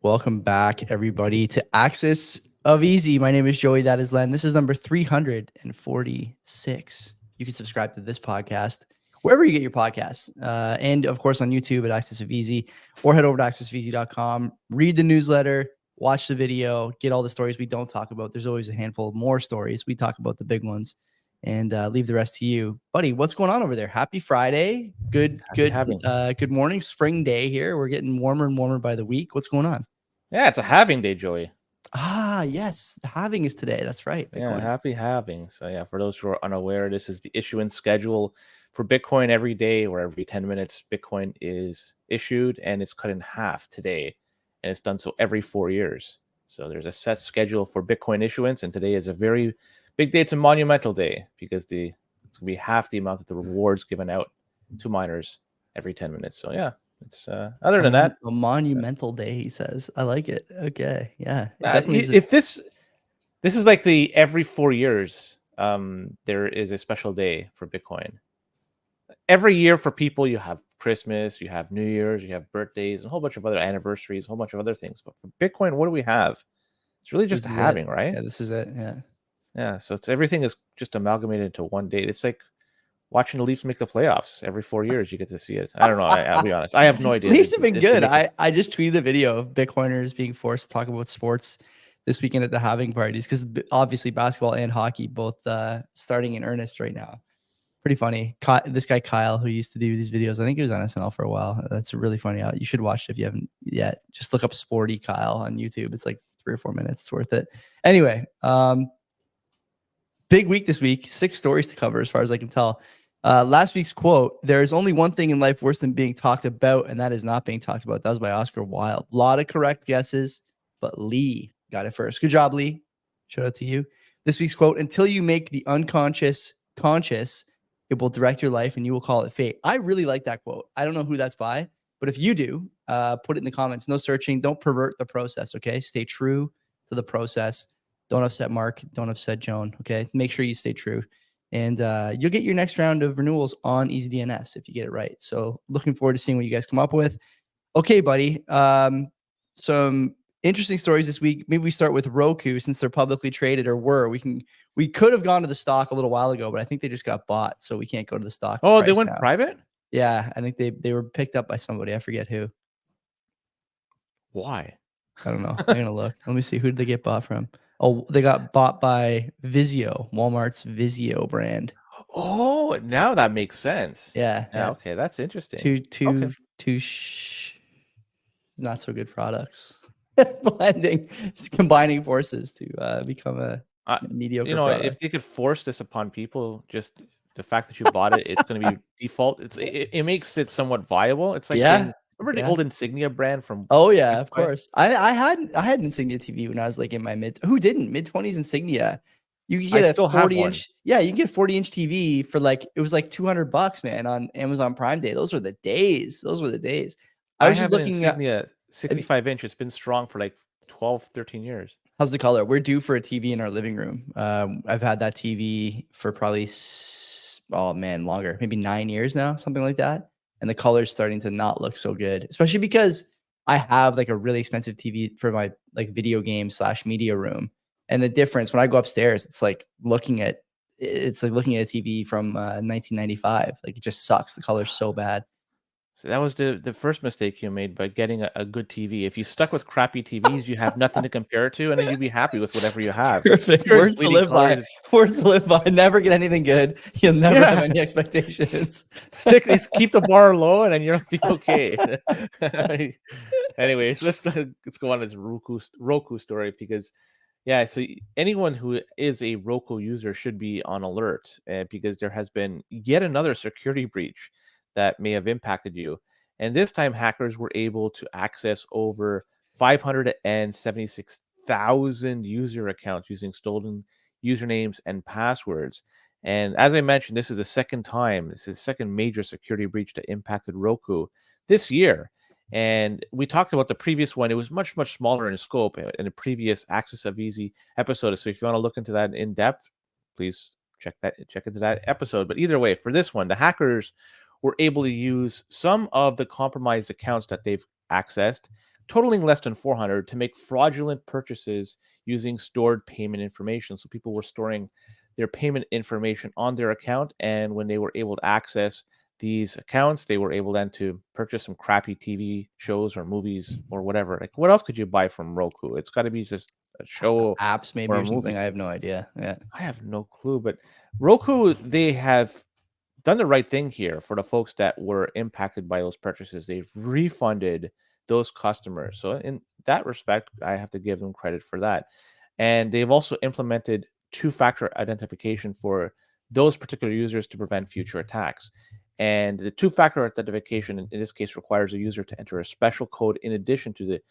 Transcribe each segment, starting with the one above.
Welcome back, everybody, to Axis of Easy. My name is Joey. That is Len. This is number 346. You can subscribe to this podcast wherever you get your podcasts. And of course, on YouTube at Axis of Easy, or head over to axisofeasy.com. Read the newsletter, watch the video, get all the stories we don't talk about. There's always a handful of more stories. We talk about the big ones and leave the rest to you. Buddy, what's going on over there? Happy Friday. Good morning. Spring day here. We're getting warmer and warmer by the week. What's going on? Yeah, it's a halving day, Joey. Yes. The halving is today. That's right. Bitcoin. Yeah, happy halving. So yeah, for those who are unaware, this is the issuance schedule for Bitcoin every day, or every 10 minutes, Bitcoin is issued, and it's cut in half today. And it's done so every 4 years. So there's a set schedule for Bitcoin issuance, and today is a very big day. It's a monumental day because it's going to be half the amount of the rewards given out to miners every 10 minutes. So yeah. It's other than that, a monumental day, he says. I like it. Okay, yeah. If this is like the every 4 years, there is a special day for Bitcoin. Every year for people, you have Christmas, you have New Year's, you have birthdays, and a whole bunch of other anniversaries, a whole bunch of other things. But for Bitcoin, what do we have? It's really just a halving, right? Yeah, this is it. Yeah. So everything is just amalgamated into one date. It's like watching the Leafs make the playoffs every 4 years. You get to see it. I don't know. I'll be honest. I have no idea. Leafs have been good. I just tweeted a video of Bitcoiners being forced to talk about sports this weekend at the halving parties, because obviously basketball and hockey both starting in earnest right now. Pretty funny. This guy Kyle, who used to do these videos, I think he was on SNL for a while. That's really funny. You should watch it if you haven't yet. Just look up Sporty Kyle on YouTube. It's like 3 or 4 minutes. It's worth it. Anyway, big week this week. 6 stories to cover as far as I can tell. Last week's quote, there is only one thing in life worse than being talked about, and that is not being talked about. That was by Oscar Wilde. A lot of correct guesses, but Lee got it first. Good job, Lee. Shout out to you. This week's quote, until you make the unconscious conscious, it will direct your life and you will call it fate. I really like that quote. I don't know who that's by, but if you do, put it in the comments. No searching. Don't pervert the process, okay? Stay true to the process. Don't upset Mark. Don't upset Joan, okay? Make sure you stay true. And you'll get your next round of renewals on EasyDNS if you get it right. So looking forward to seeing what you guys come up with. Okay, buddy. Some interesting stories this week. Maybe we start with Roku, since they're publicly traded, or were. We could have gone to the stock a little while ago, but I think they just got bought, so we can't go to the stock. Oh, they went private? Yeah, I think they were picked up by somebody. I forget who. Why? I don't know. I'm gonna look. Let me see. Who did they get bought from? Oh, they got bought by Vizio, Walmart's Vizio brand. Oh, now that makes sense. Yeah. Okay, that's interesting. Two not so good products. Combining forces to become a mediocre product. If they could force this upon people, just the fact that you bought it, it's going to be default. It makes it somewhat viable. It's like remember the old Insignia brand from? Oh yeah, of course. I had an Insignia TV when I was like in my mid-20s Insignia. You can get a 40-inch. Yeah, you can get a 40-inch TV for it was like $200, man, on Amazon Prime Day. Those were the days. I was just looking at Insignia 65-inch. It's been strong for like 12, 13 years. How's the color? We're due for a TV in our living room. I've had that TV for probably longer, maybe 9 years now, something like that. And the color's starting to not look so good, especially because I have like a really expensive TV for my like video game / media room. And the difference when I go upstairs, it's like looking at a TV from 1995. Like, it just sucks. The color's so bad. So that was the first mistake you made by getting a good TV. If you stuck with crappy TVs, you have nothing to compare it to, and then you'd be happy with whatever you have. Perfect. Words to live by. Words to live by. Never get anything good. You'll never have any expectations. Keep the bar low, and then you'll be okay. Anyways, let's go on this Roku story, because so anyone who is a Roku user should be on alert, because there has been yet another security breach that may have impacted you. And this time, hackers were able to access over 576,000 user accounts using stolen usernames and passwords. And as I mentioned, this is the second major security breach that impacted Roku this year. And we talked about the previous one. It was much, much smaller in scope in the previous Axis of Easy episode. So if you want to look into that in depth, please check into that episode. But either way, for this one, the hackers were able to use some of the compromised accounts that they've accessed totaling less than 400 to make fraudulent purchases using stored payment information. So people were storing their payment information on their account, and when they were able to access these accounts, they were able then to purchase some crappy TV shows or movies or whatever. Like, what else could you buy from Roku? It's got to be just a show Apps maybe or a or something. movie. I have no idea. Yeah. I have no clue, but Roku, they have done the right thing here for the folks that were impacted by those purchases. They've refunded those customers. So in that respect, I have to give them credit for that. And they've also implemented two-factor identification for those particular users to prevent future attacks. And the two-factor authentication in this case requires a user to enter a special code in addition to the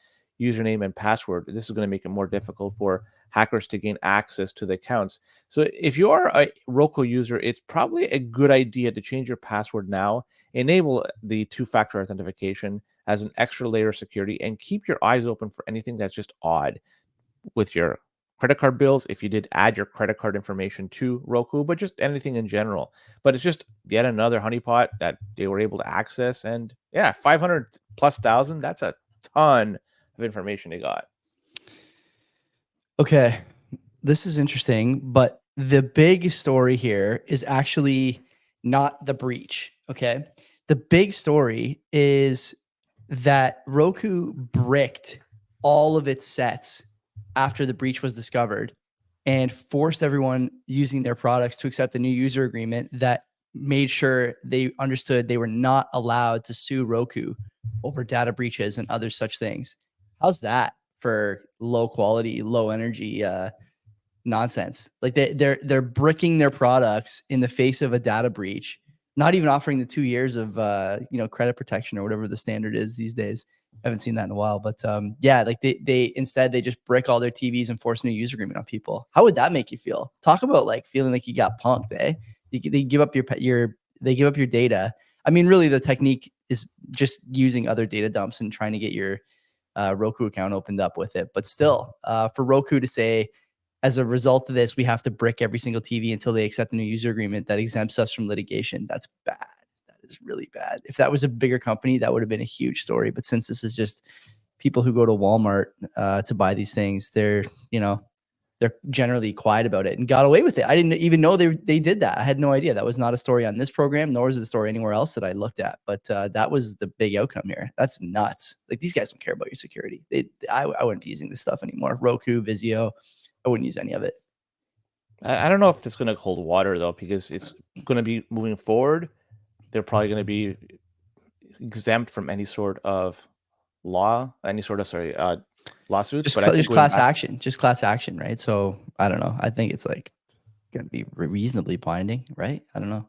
username and password. This is going to make it more difficult for hackers to gain access to the accounts. So if you are a Roku user, it's probably a good idea to change your password now, enable the two-factor authentication as an extra layer of security, and keep your eyes open for anything that's just odd with your credit card bills, if you did add your credit card information to Roku, but just anything in general. But it's just yet another honeypot that they were able to access. And yeah, 500 plus thousand, that's a ton of information they got. Okay. This is interesting, but the big story here is actually not the breach. Okay. The big story is that Roku bricked all of its sets after the breach was discovered and forced everyone using their products to accept a new user agreement that made sure they understood they were not allowed to sue Roku over data breaches and other such things. How's that for low quality, low energy nonsense? Like they're bricking their products in the face of a data breach, not even offering the 2 years of credit protection or whatever the standard is these days. I haven't seen that in a while, but yeah, like they instead they just brick all their TVs and force a new user agreement on people. How would that make you feel? Talk about like feeling like you got punked, eh? They give up they give up your data. I mean, really, the technique is just using other data dumps and trying to get your Roku account opened up with it. But still, for Roku to say, as a result of this, we have to brick every single TV until they accept a new user agreement that exempts us from litigation. That's bad. That is really bad. If that was a bigger company, that would have been a huge story. But since this is just people who go to Walmart to buy these things, they're generally quiet about it and got away with it. I didn't even know they did that. I had no idea. That was not a story on this program, nor is it a story anywhere else that I looked at. But that was the big outcome here. That's nuts. Like, these guys don't care about your security. I wouldn't be using this stuff anymore. Roku, Vizio, I wouldn't use any of it. I don't know if it's going to hold water though, because it's going to be moving forward. They're probably going to be exempt from any sort of law, any sort of lawsuits. Just, but I think just class action, right? So I don't know. I think it's like going to be reasonably binding, right? I don't know.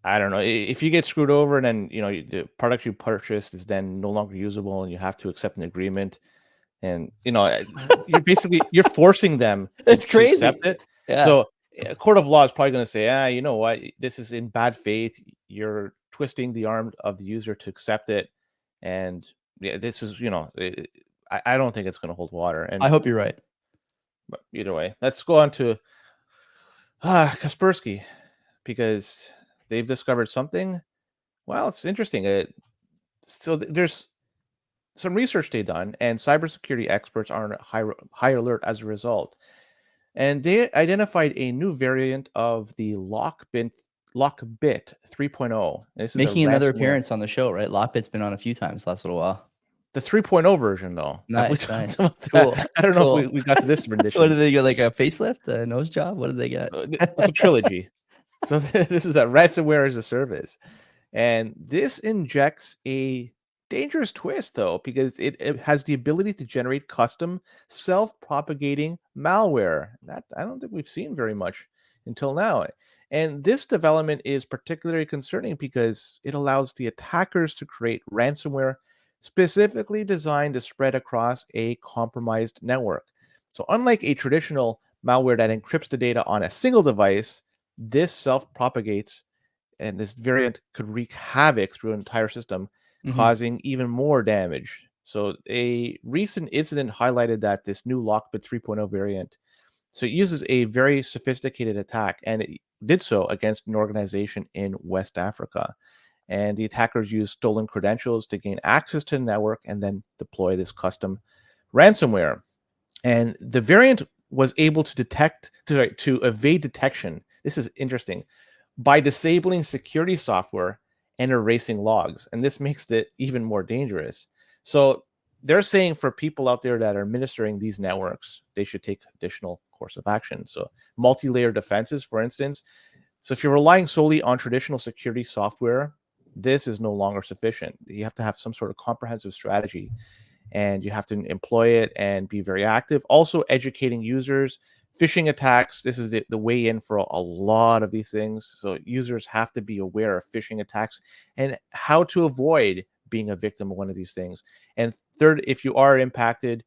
I don't know. If you get screwed over and then the product you purchased is then no longer usable and you have to accept an agreement, and you're forcing them It's to crazy. accept it. Yeah. So a court of law is probably going to say, you know what, this is in bad faith. You're twisting the arm of the user to accept it, and yeah, this is I don't think it's going to hold water. And I hope you're right. But either way, let's go on to Kaspersky, because they've discovered something. Well, it's interesting. So there's some research they've done, and cybersecurity experts are on high alert as a result. And they identified a new variant of the LockBit 3.0. This is Making another ransomware. appearance on the show, right? LockBit's been on a few times last little while. The 3.0 version, though. Nice, nice. Cool. I don't know if we got to this rendition. What did they get? Like a facelift, a nose job? What did they get? It's a trilogy. So this is a ransomware as a service. And this injects a dangerous twist, though, because it has the ability to generate custom self-propagating malware. That I don't think we've seen very much until now. And this development is particularly concerning because it allows the attackers to create ransomware specifically designed to spread across a compromised network. So unlike a traditional malware that encrypts the data on a single device, this self-propagates, and this variant could wreak havoc through an entire system, causing even more damage. So a recent incident highlighted that this new LockBit 3.0 variant, so it uses a very sophisticated attack, and it did so against an organization in West Africa. And the attackers use stolen credentials to gain access to the network and then deploy this custom ransomware. And the variant was able to evade detection. This is interesting, by disabling security software and erasing logs. And this makes it even more dangerous. So they're saying for people out there that are administering these networks, they should take additional course of action. So multi-layer defenses, for instance. So if you're relying solely on traditional security software, this is no longer sufficient. You have to have some sort of comprehensive strategy, and you have to employ it and be very active. Also educating users. Phishing attacks, this is the way in for a lot of these things. So users have to be aware of phishing attacks and how to avoid being a victim of one of these things. And third, if you are impacted,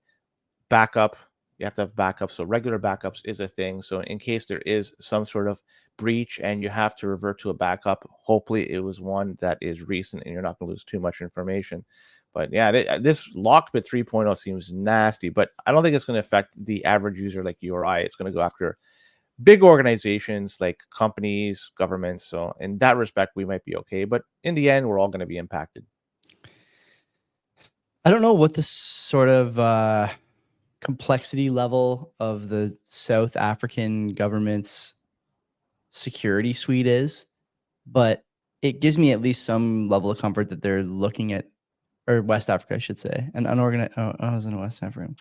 backup. You have to have backups. So regular backups is a thing. So in case there is some sort of breach and you have to revert to a backup, hopefully it was one that is recent and you're not going to lose too much information. But yeah, this LockBit 3.0 seems nasty, but I don't think it's going to affect the average user like you or I. It's going to go after big organizations like companies, governments. So in that respect, we might be okay. But in the end, we're all going to be impacted. I don't know what the sort of complexity level of the South African government's security suite is, but it gives me at least some level of comfort that they're looking at, or West Africa, I should say, an unorganized. Oh, I was in West Africa.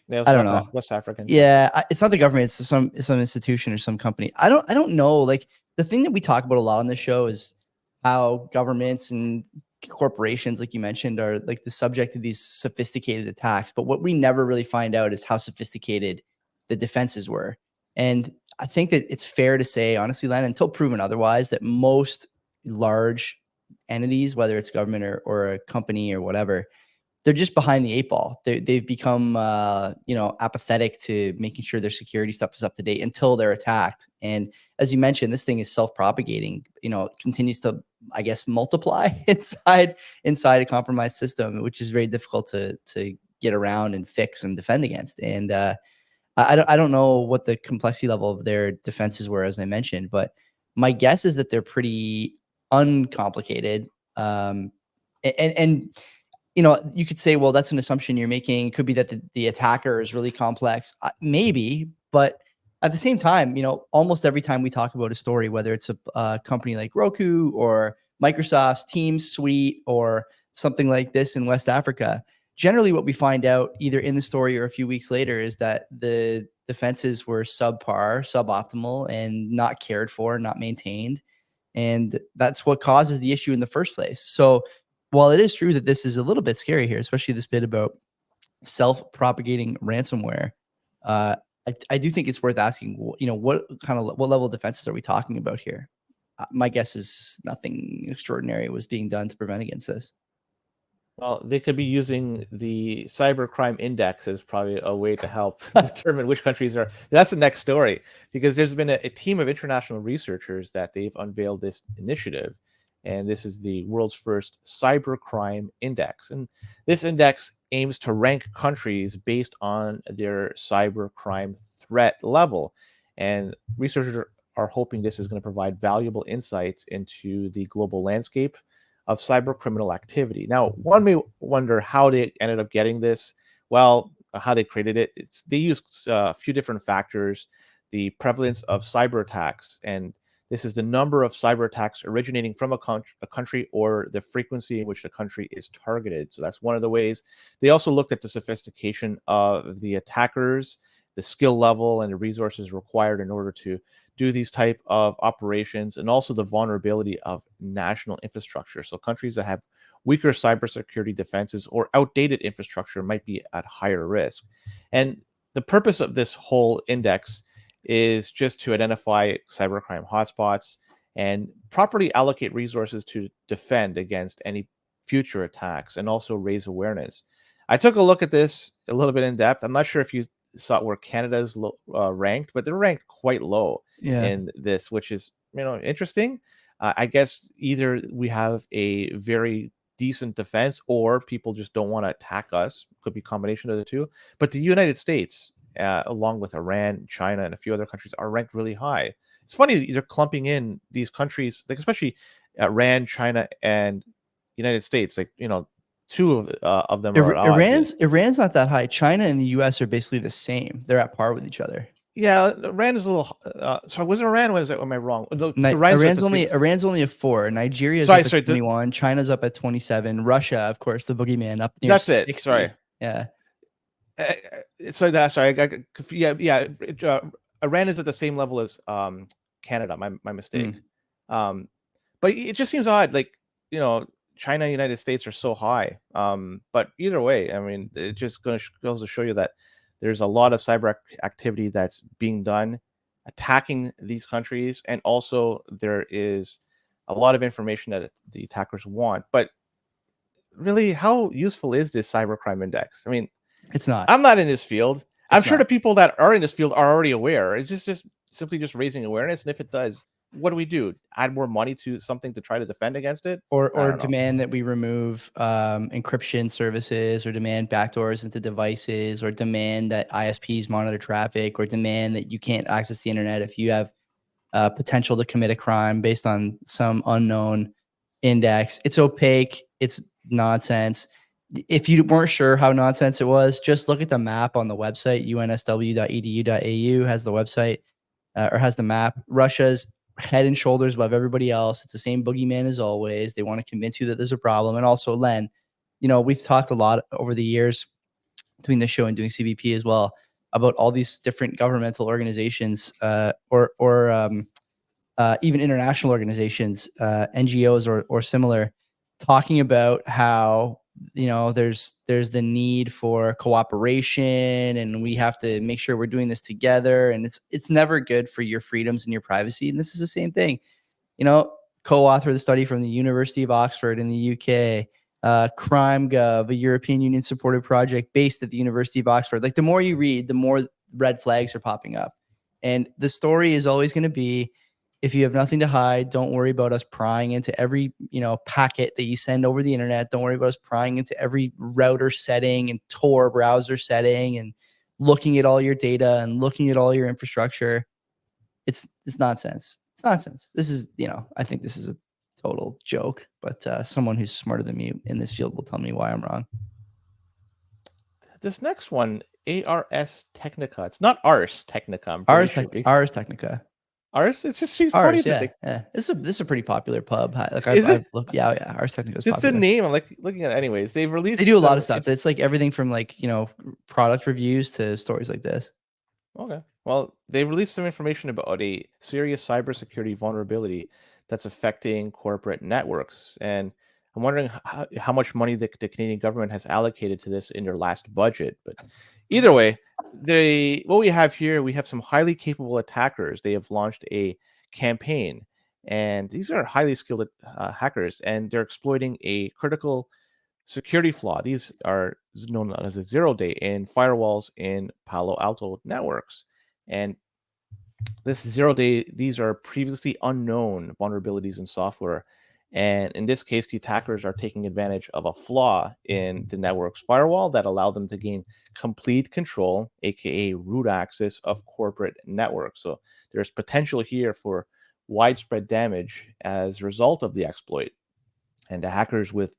Yeah, I don't know. West African. Yeah, it's not the government. It's some institution or some company. I don't know. Like, the thing that we talk about a lot on this show is how governments and corporations, like you mentioned, are like the subject of these sophisticated attacks. But what we never really find out is how sophisticated the defenses were. And I think that it's fair to say, honestly, Len, until proven otherwise, that most large entities, whether it's government or a company or whatever, they're just behind the 8 ball. They've become, apathetic to making sure their security stuff is up to date until they're attacked. And as you mentioned, this thing is self-propagating. It continues to, I guess, multiply inside a compromised system, which is very difficult to get around and fix and defend against. And I don't know what the complexity level of their defenses were, as I mentioned, but my guess is that they're pretty uncomplicated. And you could say, well, that's an assumption you're making. It could be that the attacker is really complex. Maybe, but at the same time, almost every time we talk about a story, whether it's a company like Roku or Microsoft's Teams suite or something like this in West Africa, generally what we find out either in the story or a few weeks later is that the defenses were suboptimal, and not cared for, not maintained. And that's what causes the issue in the first place. So while it is true that this is a little bit scary here, especially this bit about self-propagating ransomware, I do think it's worth asking, what level of defenses are we talking about here? My guess is nothing extraordinary was being done to prevent against this. Well, they could be using the cybercrime index as probably a way to help determine which countries are. That's the next story, because there's been a team of international researchers that they've unveiled this initiative. And this is the world's first cybercrime index. And this index aims to rank countries based on their cybercrime threat level. And researchers are hoping this is going to provide valuable insights into the global landscape of cyber criminal activity. Now, one may wonder how they ended up getting this. Well, how they created it. They used a few different factors: the prevalence of cyber attacks, and this is the number of cyber attacks originating from a country, or the frequency in which the country is targeted. So that's one of the ways. They also looked at the sophistication of the attackers, the skill level, and the resources required in order to do these type of operations, and also the vulnerability of national infrastructure. So countries that have weaker cybersecurity defenses or outdated infrastructure might be at higher risk. And the purpose of this whole index is just to identify cybercrime hotspots and properly allocate resources to defend against any future attacks, and also raise awareness. I took a look at this a little bit in depth. I'm not sure if you saw where Canada's ranked, but they're ranked quite low in this, which is interesting. I guess either we have a very decent defense, or people just don't want to attack us. Could be a combination of the two. But the United States, along with Iran, China, and a few other countries, are ranked really high. It's funny they're clumping in these countries, like especially Iran, China, and United States. Like, two of them are at odds. Iran's not that high. China and the U.S. are basically the same. They're at par with each other. Yeah, Iran is a little. Sorry, was it Iran? Am I wrong? Iran's only a 4. Nigeria's up at 21. China's up at 27. Russia, of course, the boogeyman, up near 60. It. Sorry. Yeah. Iran is at the same level as Canada. My mistake. But it just seems odd. Like, China and United States are so high. But either way, I mean, it just goes to show you that there's a lot of cyber activity that's being done attacking these countries, and also there is a lot of information that the attackers want. But really, how useful is this cybercrime index? I mean, it's not. I'm not in this field. I'm sure the people that are in this field are already aware. It's just simply just raising awareness. And if it does, what do we do? Add more money to something to try to defend against it? Or demand that we remove encryption services, or demand backdoors into devices, or demand that ISPs monitor traffic, or demand that you can't access the internet if you have potential to commit a crime based on some unknown index. It's opaque. It's nonsense. If you weren't sure how nonsense it was, just look at the map on the website. unsw.edu.au has the website or has the map. Russia's head and shoulders above everybody else. It's the same boogeyman as always. They want to convince you that there's a problem. And also, Len, we've talked a lot over the years between the show and doing CBP as well about all these different governmental organizations or even international organizations, NGOs or similar, talking about how there's the need for cooperation, and we have to make sure we're doing this together, and it's never good for your freedoms and your privacy. And this is the same thing. Co-author the study from the University of Oxford in the UK, CrimeGov, a European Union supported project based at the University of Oxford. Like, the more you read, the more red flags are popping up. And the story is always going to be, if you have nothing to hide, don't worry about us prying into every, packet that you send over the internet. Don't worry about us prying into every router setting and Tor browser setting and looking at all your data and looking at all your infrastructure. It's nonsense. It's nonsense. This is, I think this is a total joke, but someone who's smarter than me in this field will tell me why I'm wrong. This next one, Ars Technica. It's not Ars Technica. Ars Technica. Ars? It's just funny. Yeah. This is a pretty popular pub. Like, yeah. Ars Technica is just popular. The name. I'm like looking at it anyways. They do a lot of stuff. It's like everything from product reviews to stories like this. Okay. Well, they released some information about a serious cybersecurity vulnerability that's affecting corporate networks. And I'm wondering how much money the Canadian government has allocated to this in their last budget. But either way, what we have here, we have some highly capable attackers. They have launched a campaign, and these are highly skilled hackers, and they're exploiting a critical security flaw. These are known as a 0-day in firewalls in Palo Alto networks. And this 0-day, these are previously unknown vulnerabilities in software. And in this case, the attackers are taking advantage of a flaw in the network's firewall that allowed them to gain complete control, aka root access, of corporate networks. So there's potential here for widespread damage as a result of the exploit. And the hackers with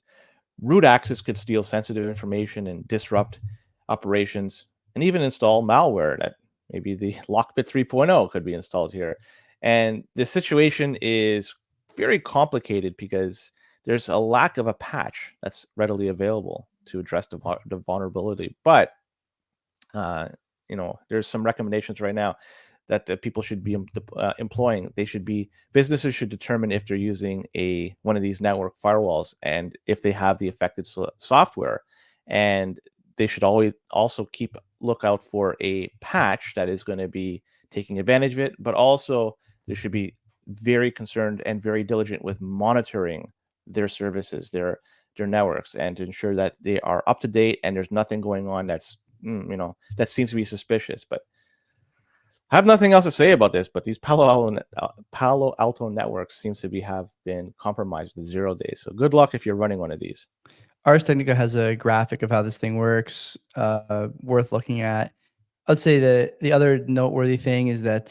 root access could steal sensitive information and disrupt operations, and even install malware. That maybe the LockBit 3.0 could be installed here. And the situation is very complicated because there's a lack of a patch that's readily available to address the vulnerability. But there's some recommendations right now that the people should be employing. Businesses should determine if they're using one of these network firewalls and if they have the affected software. And they should always also keep lookout for a patch that is going to be taking advantage of it. But also, they should be very concerned and very diligent with monitoring their services, their networks, and to ensure that they are up to date and there's nothing going on that's that seems to be suspicious. But I have nothing else to say about this, but these Palo Alto networks seems to have been compromised with 0 days. So good luck if you're running one of these. Ars Technica has a graphic of how this thing works, worth looking at. I'd say the other noteworthy thing is that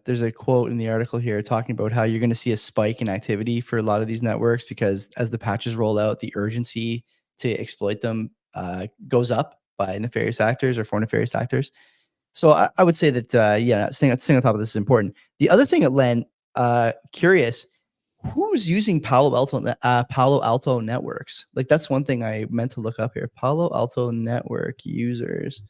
there's a quote in the article here talking about how you're going to see a spike in activity for a lot of these networks because as the patches roll out, the urgency to exploit them goes up by nefarious actors or for nefarious actors. So I would say that yeah, staying on top of this is important. The other thing at Len, curious, who's using Palo Alto networks? Like that's one thing I meant to look up here. Palo Alto network users.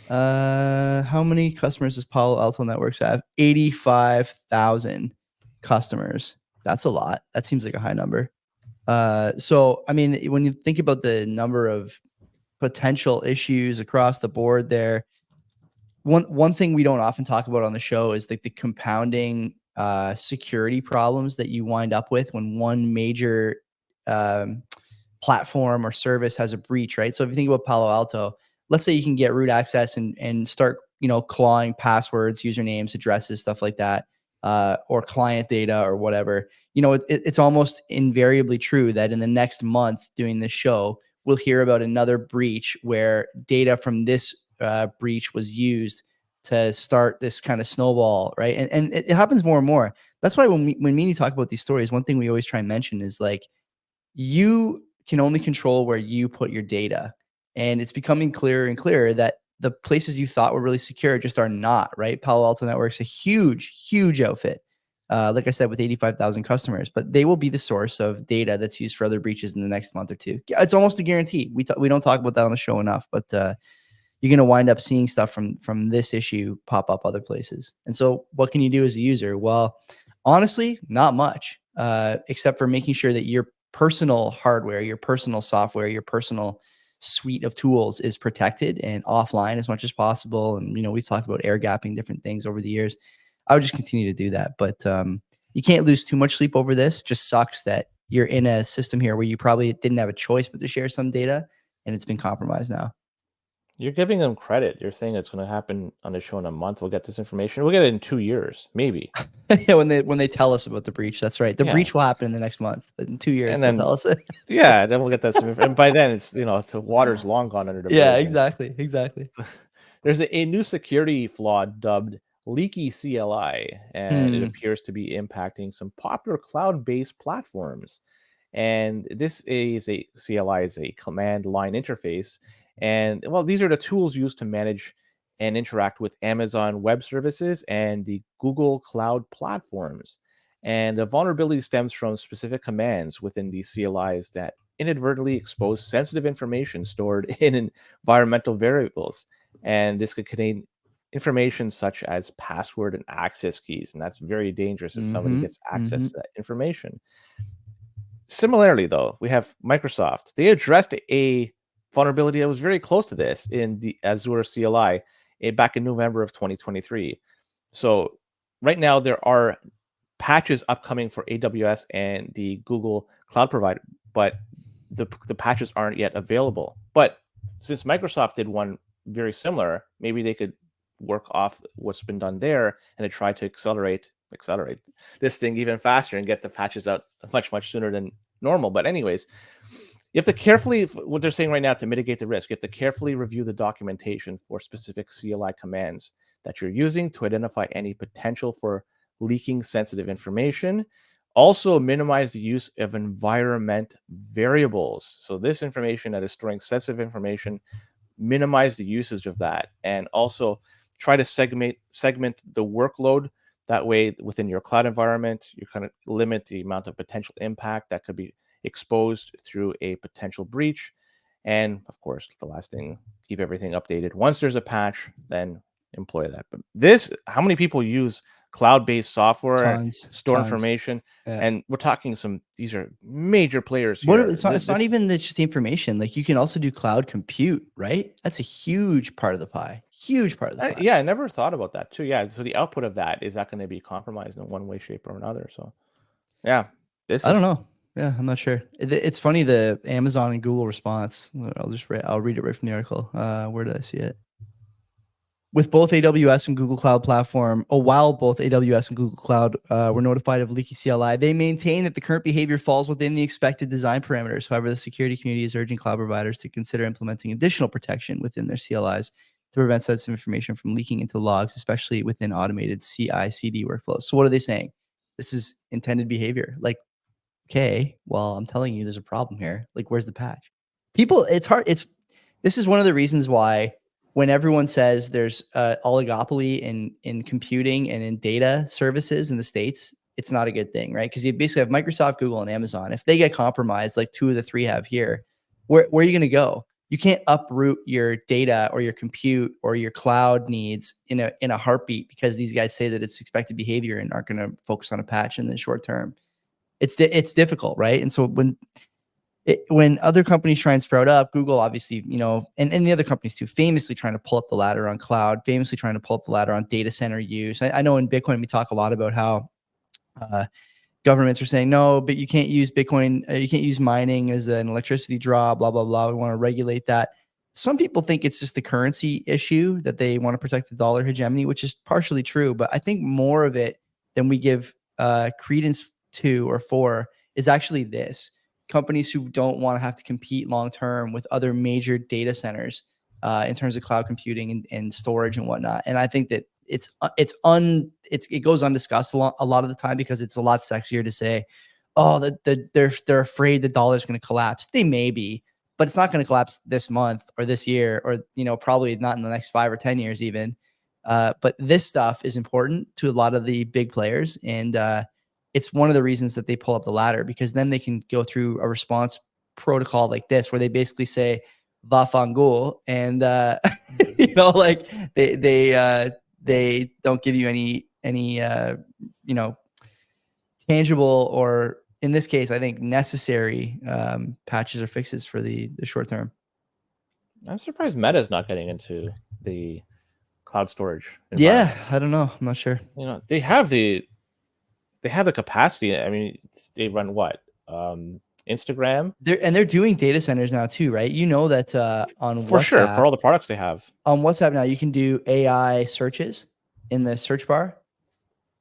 How many customers does Palo Alto Networks have? 85,000 customers. That's a lot. That seems like a high number. So I mean, when you think about the number of potential issues across the board there, one thing we don't often talk about on the show is like the compounding security problems that you wind up with when one major platform or service has a breach, right? So if you think about Palo Alto, let's say you can get root access and start, clawing passwords, usernames, addresses, stuff like that, or client data or whatever. It's almost invariably true that in the next month doing this show, we'll hear about another breach where data from this breach was used to start this kind of snowball, right? And it happens more and more. That's why when me and you talk about these stories, one thing we always try and mention is like, you can only control where you put your data. And it's becoming clearer and clearer that the places you thought were really secure just are not, right? Palo Alto Network's a huge, huge outfit. Like I said, with 85,000 customers, but they will be the source of data that's used for other breaches in the next month or two. It's almost a guarantee. We don't talk about that on the show enough, but you're going to wind up seeing stuff from this issue pop up other places. And so what can you do as a user? Well, honestly, not much, except for making sure that your personal hardware, your personal software, your personal suite of tools is protected and offline as much as possible. And, we've talked about air gapping different things over the years. I would just continue to do that. But you can't lose too much sleep over this. Just sucks that you're in a system here where you probably didn't have a choice but to share some data and it's been compromised now. You're giving them credit. You're saying it's going to happen on the show in a month. We'll get this information. We'll get it in 2 years, maybe. Yeah, when they tell us about the breach, that's right. The Yeah. breach will happen in the next month, but in 2 years And they'll then, tell us it. yeah, then we'll get that. And by then, it's the water's long gone under the bridge. Yeah, and exactly. There's a new security flaw dubbed leaky CLI, and it appears to be impacting some popular cloud-based platforms. And this is a CLI is a command line interface. And well, these are the tools used to manage and interact with Amazon Web Services and the Google Cloud platforms. And the vulnerability stems from specific commands within these CLIs that inadvertently expose sensitive information stored in environmental variables. And this could contain information such as password and access keys. And that's very dangerous if somebody gets access to that information. Similarly, though, we have Microsoft. They addressed a vulnerability that was very close to this in the Azure CLI back in November of 2023. So right now, there are patches upcoming for AWS and the Google Cloud provider, but the patches aren't yet available. But since Microsoft did one very similar, maybe they could work off what's been done there and to try to accelerate this thing even faster and get the patches out much sooner than normal. But anyways, you have to carefully, what they're saying right now, to mitigate the risk, you have to carefully review the documentation for specific CLI commands that you're using to identify any potential for leaking sensitive information. Also, minimize the use of environment variables. So this information that is storing sensitive information, minimize the usage of that. And also try to segment the workload. That way, within your cloud environment, you kind of limit the amount of potential impact that could be exposed through a potential breach. And of course, the last thing, keep everything updated. Once there's a patch, then employ that. But how many people use cloud-based software and store information? Yeah. And we're talking these are major players here. What it's not even just the information. Like you can also do cloud compute, right? That's a huge part of the pie. Huge part of the pie. Yeah, I never thought about that too. Yeah, so the output of that, is that going to be compromised in one way, shape, or another? So, yeah, I don't know. Yeah, I'm not sure. It's funny, the Amazon and Google response. I'll read it right from the article. Where did I see it? With both AWS and Google Cloud Platform, while both AWS and Google Cloud were notified of leaky CLI, they maintain that the current behavior falls within the expected design parameters. However, the security community is urging cloud providers to consider implementing additional protection within their CLIs to prevent sensitive information from leaking into logs, especially within automated CI/CD workflows. So what are they saying? This is intended behavior. Like, okay, well, I'm telling you, there's a problem here. Like, where's the patch? People, it's hard. This is one of the reasons why when everyone says there's oligopoly in computing and in data services in the States, it's not a good thing, right? Because you basically have Microsoft, Google, and Amazon. If they get compromised, like 2 of the 3 have here, where are you going to go? You can't uproot your data or your compute or your cloud needs in a heartbeat because these guys say that it's expected behavior and aren't going to focus on a patch in the short term. It's difficult, right? And so when other companies try and sprout up, Google obviously, and the other companies too, famously trying to pull up the ladder on cloud, famously trying to pull up the ladder on data center use. I know in Bitcoin we talk a lot about how governments are saying, no, but you can't use Bitcoin, you can't use mining as an electricity draw, blah, blah, blah. We want to regulate that. Some people think it's just the currency issue that they want to protect the dollar hegemony, which is partially true. But I think more of it than we give credence to or for is actually this. Companies who don't want to have to compete long-term with other major data centers in terms of cloud computing and storage and whatnot. And I think that it goes undiscussed a lot of the time because it's a lot sexier to say, oh, they're afraid the dollar is going to collapse. They may be, but it's not going to collapse this month or this year or probably not in the next 5 or 10 years even. But this stuff is important to a lot of the big players, and it's one of the reasons that they pull up the ladder, because then they can go through a response protocol like this where they basically say va fangul, and like they don't give you any tangible, or in this case, I think necessary patches or fixes for the short term. I'm surprised Meta's not getting into the cloud storage environment. Yeah, I don't know. I'm not sure. They have the capacity. I mean, they run what? Instagram. They're doing data centers now too, right? That on for WhatsApp, sure, for all the products they have on WhatsApp now, you can do AI searches in the search bar.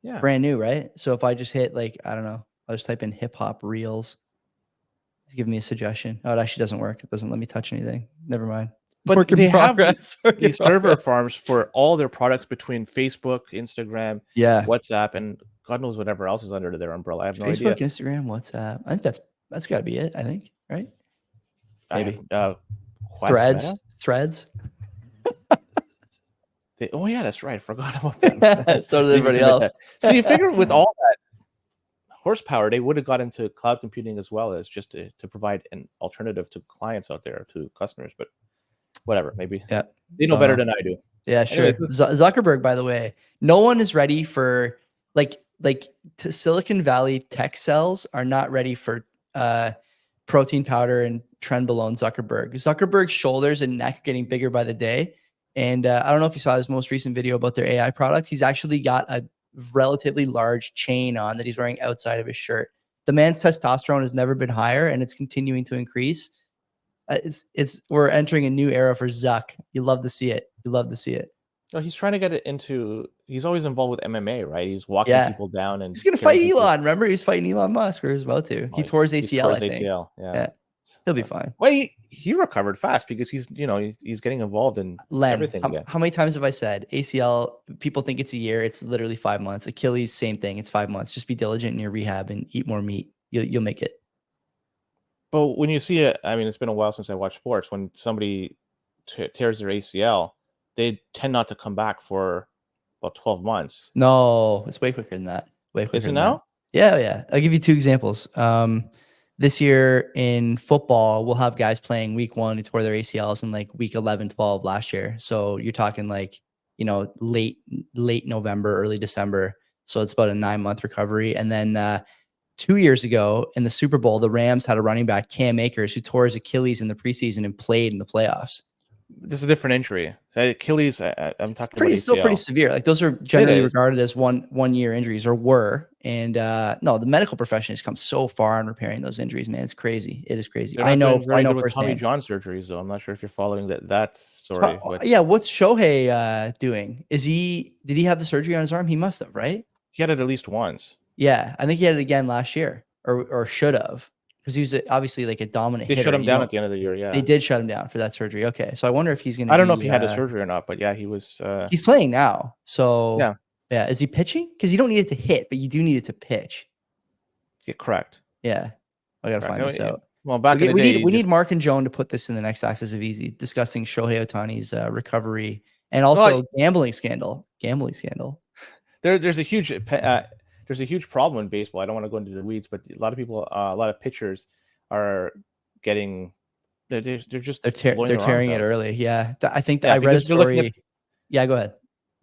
Yeah, brand new, right? So if I just hit I don't know, I'll just type in hip hop reels to give me a suggestion. Oh, it actually doesn't work. It doesn't let me touch anything. Never mind. But they have these server farms for all their products between Facebook, Instagram, WhatsApp, and God knows whatever else is under their umbrella. I have no idea. Facebook, Instagram, WhatsApp. I think that's got to be it. I think, right? Maybe. Threads. Oh yeah, that's right. I forgot about that. So did everybody else. So you figure with all that horsepower, they would have got into cloud computing as well as just to provide an alternative to clients out there, to customers. But whatever, maybe they know better than I do. Yeah, sure. Anyway, Zuckerberg, by the way, no one is ready for Silicon Valley tech cells are not ready for protein powder and trenbolone Zuckerberg. Zuckerberg's shoulders and neck are getting bigger by the day. And I don't know if you saw his most recent video about their AI product. He's actually got a relatively large chain on that he's wearing outside of his shirt. The man's testosterone has never been higher, and it's continuing to increase. We're entering a new era for Zuck. You love to see it. You love to see it. No, he's trying to get it into. He's always involved with MMA, right? He's walking people down, and he's gonna fight Elon. Remember, he's fighting Elon Musk, or he's about to. He tore his ACL. I think. ACL. Yeah. He'll be fine. Well, he recovered fast because he's getting involved in everything again. How many times have I said ACL? People think it's a year. It's literally 5 months. Achilles, same thing. It's 5 months. Just be diligent in your rehab and eat more meat. You'll make it. But when you see it, I mean, it's been a while since I watched sports. When somebody tears their ACL, they tend not to come back for about 12 months. No, it's way quicker than that. Way quicker. Is it now? Yeah. I'll give you 2 examples. This year in football, we'll have guys playing week 1 who tore their ACLs in week 11, 12 last year. So you're talking late November, early December. So it's about a 9-month recovery. And then 2 years ago in the Super Bowl, the Rams had a running back, Cam Akers, who tore his Achilles in the preseason and played in the playoffs. This is a different injury. Achilles, I'm talking about still pretty severe. Those are generally regarded as one year injuries, or were. And no, the medical profession has come so far on repairing those injuries, man. It's crazy. It is crazy. I know firsthand. Tommy John surgeries, though. I'm not sure if you're following that story. Yeah, what's Shohei doing? Did he have the surgery on his arm? He must have, right? He had it at least once. Yeah, I think he had it again last year, or should have. Because he was obviously like a dominant They hitter. shut him down at the end of the year. They Yeah, did shut him down for that surgery. Okay, so I wonder if he's going to I be. don't know if he had a surgery or not, but yeah, he was. He's playing now. So Yeah, yeah, is he pitching? Because you don't need it to hit, but you do need it to pitch. yeah, correct. Yeah, I gotta find this out. Well, back in the We day, need Mark and Joan to put this in the next axis of easy, discussing Shohei Ohtani's recovery and also gambling scandal. There's a huge problem in baseball. I don't want to go into the weeds, but a lot of people, a lot of pitchers are getting they're just blowing their tearing arms it out. early. Yeah, I think Yeah, I read a because they're looking at story. Yeah, go ahead.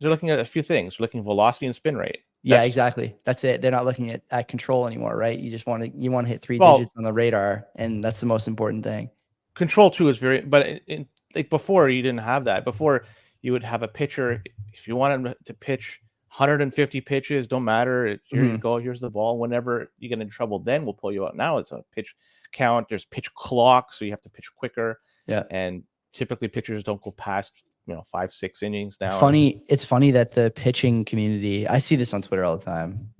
they're looking at a few things. They're looking at velocity and spin rate. Yeah, exactly. That's it. They're not looking at control anymore, right? You just want to hit 3 Well, digits on the radar, and that's the most important thing. Control too is very, but like before you didn't have that. Before you would have a pitcher, if you wanted him to pitch 150 pitches, don't matter. Here you go. Here's the ball. Whenever you get in trouble, then we'll pull you out. Now it's a pitch count. There's pitch clock, so you have to pitch quicker. Yeah. And typically pitchers don't go past 5-6 innings now. It's funny that the pitching community, I see this on Twitter all the time.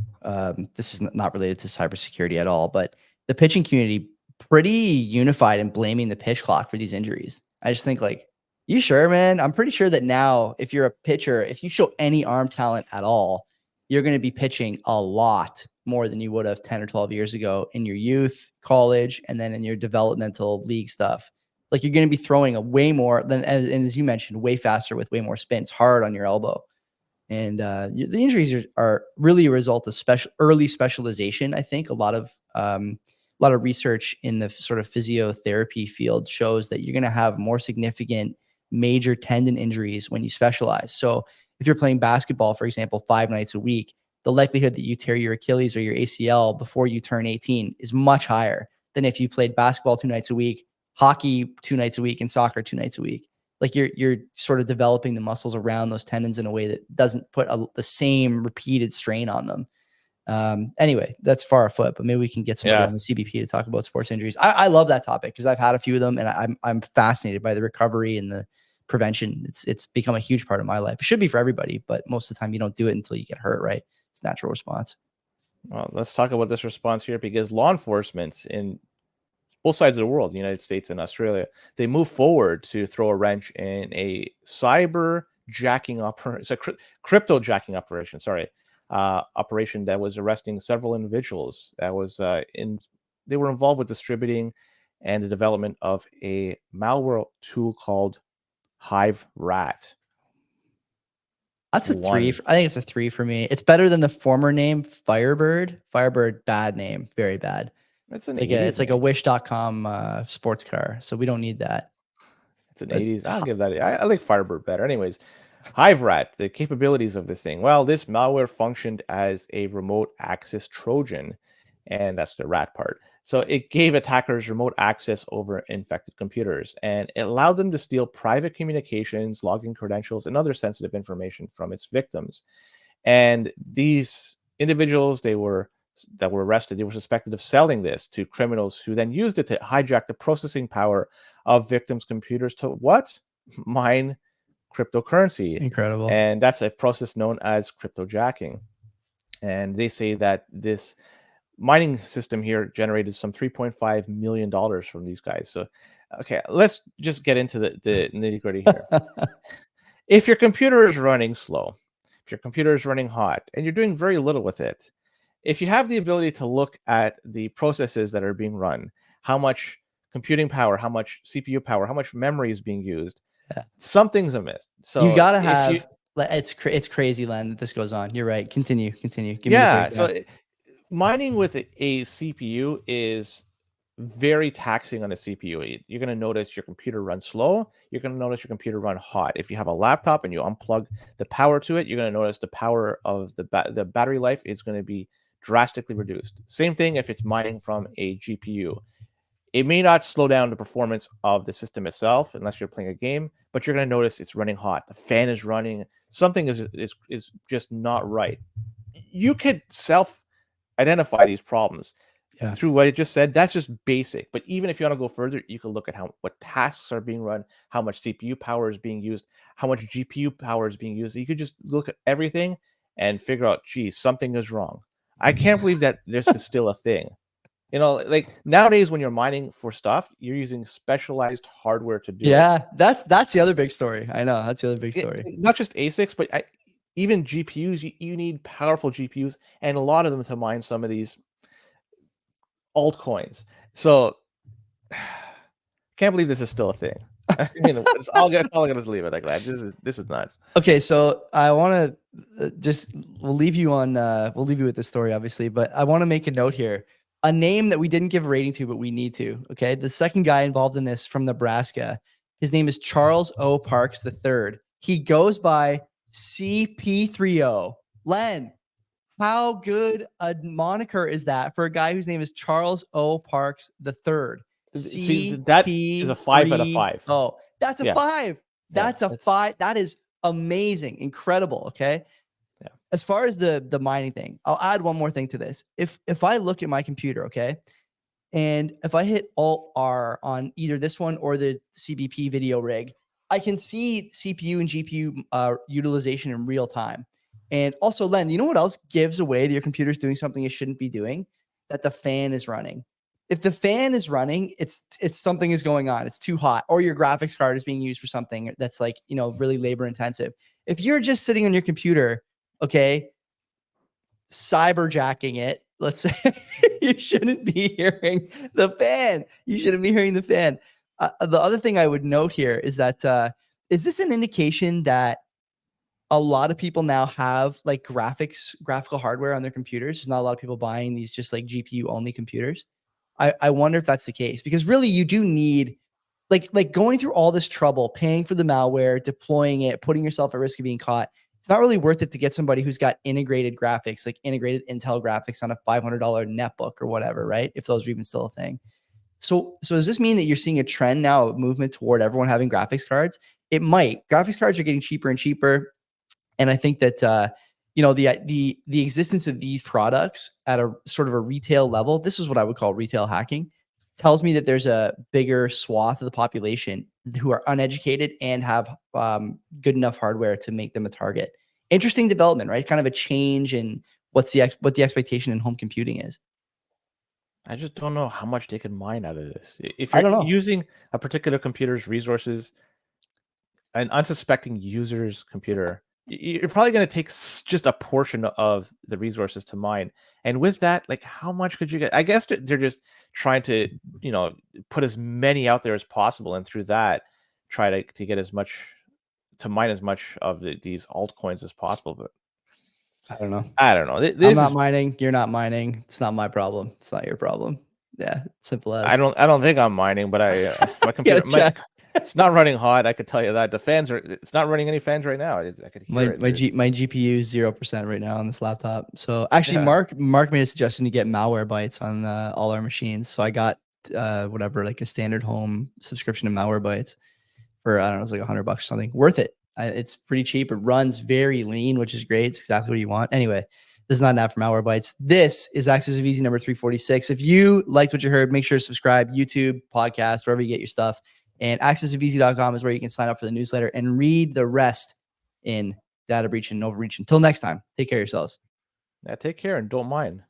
This is not related to cybersecurity at all, but the pitching community pretty unified in blaming the pitch clock for these injuries. I just think like, you sure, man? I'm pretty sure that now if you're a pitcher, if you show any arm talent at all, you're going to be pitching a lot more than you would have 10 or 12 years ago in your youth, college, and then in your developmental league stuff. Like you're going to be throwing a way more than, as you mentioned, way faster with way more spins, hard on your elbow. And the injuries are really a result of early specialization. I think a lot of research in the sort of physiotherapy field shows that you're going to have more significant major tendon injuries when you specialize. So if you're playing basketball, for example, 5 nights a week, the likelihood that you tear your Achilles or your ACL before you turn 18 is much higher than if you played basketball 2 nights a week, hockey 2 nights a week, and soccer 2 nights a week. Like you're sort of developing the muscles around those tendons in a way that doesn't put the same repeated strain on them. Anyway, that's far afoot, but maybe we can get somebody on the CBP to talk about sports injuries. I love that topic because I've had a few of them, and I'm fascinated by the recovery and the prevention. It's become a huge part of my life. It should be for everybody, but most of the time you don't do it until you get hurt, right? It's a natural response. Well, let's talk about this response here, because law enforcement in both sides of the world, the United States and Australia, they move forward to throw a wrench in a cyber jacking operation, it's a crypto jacking operation, operation that was arresting several individuals that was they were involved with distributing and the development of a malware tool called Hive Rat. That's a 3. I think it's a 3 for me. It's better than the former name Firebird. Firebird, bad name, very bad. It's like a Wish.com sports car, so we don't need that. It's an 80s. I'll give that. I like Firebird better. Anyways, Hive Rat, the capabilities of this thing. Well, this malware functioned as a remote access Trojan, and that's the rat part. So it gave attackers remote access over infected computers, and it allowed them to steal private communications, login credentials, and other sensitive information from its victims. And these individuals, that were arrested, they were suspected of selling this to criminals who then used it to hijack the processing power of victims' computers to mine cryptocurrency. Incredible. And that's a process known as cryptojacking. And they say that this mining system here generated some $3.5 million from these guys. So, okay, let's just get into the nitty-gritty here. If your computer is running slow, if your computer is running hot, and you're doing very little with it, if you have the ability to look at the processes that are being run, how much computing power, how much CPU power, how much memory is being used, something's amiss. So you gotta have. It's crazy, Len, that this goes on. You're right. Continue. Give me so mining with a CPU is very taxing on a CPU. You're going to notice your computer run slow. You're going to notice your computer run hot. If you have a laptop and you unplug the power to it, you're going to notice the power of the battery life is going to be drastically reduced. Same thing if it's mining from a GPU. It may not slow down the performance of the system itself unless you're playing a game, but you're going to notice it's running hot. The fan is running. Something is just not right. You could self-identify these problems through what I just said. That's just basic. But even if you want to go further, you can look at what tasks are being run, how much CPU power is being used, how much GPU power is being used. You could just look at everything and figure out, geez, something is wrong. I can't believe that this is still a thing. You know, like nowadays when you're mining for stuff, you're using specialized hardware to do it. Yeah, that's the other big story. I know that's the other big story. Not just ASICs, but even GPUs. You need powerful GPUs, and a lot of them to mine some of these altcoins. So, can't believe this is still a thing. You know, it's all I'm gonna just leave it like that. This is nuts. Okay, so I want to we'll leave you with this story, obviously, but I want to make a note here. A name that we didn't give a rating to, but we need to. Okay, the second guy involved in this from Nebraska, his name is Charles O. Parks III. He goes by CP30. Len, how good a moniker is that for a guy whose name is Charles O. Parks III? See, that is a 5 out of 5. Oh, that's a Yeah. 5. That's a 5. That is amazing, incredible. Okay. Yeah. As far as the mining thing, I'll add one more thing to this. If I look at my computer, okay, and if I hit Alt R on either this one or the CBP video rig, I can see CPU and GPU utilization in real time. And also, Len, you know what else gives away that your computer's doing something it shouldn't be doing? That the fan is running. If the fan is running, it's something is going on. It's too hot, or your graphics card is being used for something that's like, you know, really labor intensive. If you're just sitting on your computer, okay, cyberjacking it, let's say, you shouldn't be hearing the fan. You shouldn't be hearing the fan. The other thing I would note here is that is this an indication that a lot of people now have like graphical hardware on their computers? There's not a lot of people buying these just like GPU only computers. I wonder if that's the case, because really you do need like going through all this trouble, paying for the malware, deploying it, putting yourself at risk of being caught. It's not really worth it to get somebody who's got integrated graphics, like integrated Intel graphics on a $500 netbook or whatever, right? If those are even still a thing. So does this mean that you're seeing a trend now of movement toward everyone having graphics cards? It might. Graphics cards are getting cheaper and cheaper. And I think that you know, the existence of these products at a sort of a retail level, this is what I would call retail hacking, tells me that there's a bigger swath of the population who are uneducated and have good enough hardware to make them a target. Interesting development, right? Kind of a change in what the expectation in home computing is. I just don't know how much they can mine out of this. If I you're don't know. using a particular computer's resources, an unsuspecting user's computer, you're probably going to take just a portion of the resources to mine. And with that, like, how much could you get? I guess they're just trying to, you know, put as many out there as possible, and through that, try to get as much, to mine as much of these altcoins as possible. But I don't know. I don't know. I'm not mining. You're not mining. It's not my problem. It's not your problem. Yeah, simple as. I don't think I'm mining, but my computer, it's not running hot. I could tell you that. The fans it's not running any fans right now. I could hear my GPU is 0% right now on this laptop. So actually, yeah. Mark made a suggestion to get malware bytes on all our machines. So I got whatever, like a standard home subscription to malware bytes for, I don't know, it's like $100 or something. Worth it. It's pretty cheap. It runs very lean, which is great. It's exactly what you want. Anyway, this is not an ad for malware bytes. This is Access of Easy number 346. If you liked what you heard, make sure to subscribe, YouTube, podcast, wherever you get your stuff. And accessofeasy.com is where you can sign up for the newsletter and read the rest in Data Breach and Overreach. Until next time, take care of yourselves. Yeah, take care and don't mind.